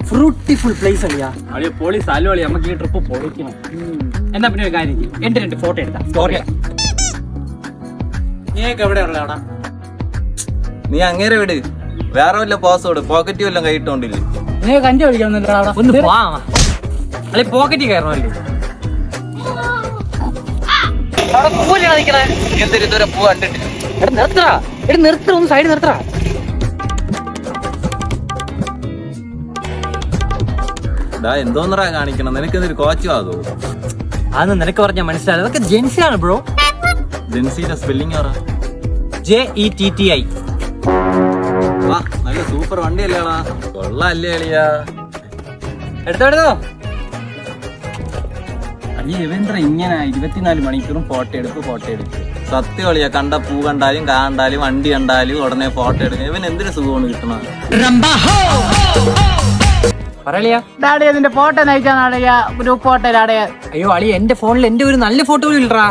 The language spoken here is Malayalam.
ഫ്രൂട്ടിഫുൾ പ്ലേസ് അളിയാ. അളിയ പൊളി സ്ഥലം അളിയ, നമുക്ക് ഈ ട്രിപ്പ് പൊളിക്കണം. എന്നാ പിന്നെ ഒരു കാര്യം ചെയ്യും, എന്റെ 2 ഫോട്ടോ എടുത്താ സ്റ്റോറി. നീയൊക്കെ എവിടെ ഉള്ളടാ? നീ അങ്ങനെ വിട്, വേറെ വല്ല പാസ്വേഡ് പോക്കറ്റ് വല്ലതും കൈയിട്ടോണ്ടില്ലേ? നീ കഞ്ചി പിടിക്കാൻ ഒന്ന് അല്ലെ പോക്കറ്റിൽ കയറണമല്ലേ? ഇതുവരെ പൂ കണ്ടിട്ടില്ല. നിർത്തറ, ഒന്ന് സൈഡ് നിർത്തറ. എന്തോന്നറാ കാണിക്കണം, നിനക്കെന്തൊരു കോച്ചും അതോ? അതൊന്ന് നിനക്ക് പറഞ്ഞാൽ മനസ്സിലായി, അതൊക്കെ ജെൻസിയാണ് ബ്രോ. ജെൻസിയുടെ സ്പെല്ലിംഗ് പറ. JETTI. വാ, നല്ല സൂപ്പർ വണ്ടി അല്ലേടാ, കൊള്ളാല്ലേ അളിയാ? എടുത്തോ അയ്യ രവീന്ദ്ര, ഇങ്ങനെ 24 മണിക്കൂറും ഫോട്ടോ എടുക്കും. സത്യം അളിയാ, കണ്ട പൂ കണ്ടാലും കണ്ടാലും വണ്ടി കണ്ടാലും ഉടനെ ഫോട്ടോ എടുക്കും. ഇവൻ എന്തൊരു സുഖമാണ് കിട്ടണത്. പറയളിയാ. ഡാഡി അതിന്റെ ഫോട്ടോ നയിച്ചാ നാളെയാ ഗ്രൂപ്പ് ഫോട്ടോ. അയ്യോ അളി, എന്റെ ഫോണിൽ എന്റെ ഒരു നല്ല ഫോട്ടോ ഇല്ലടാ.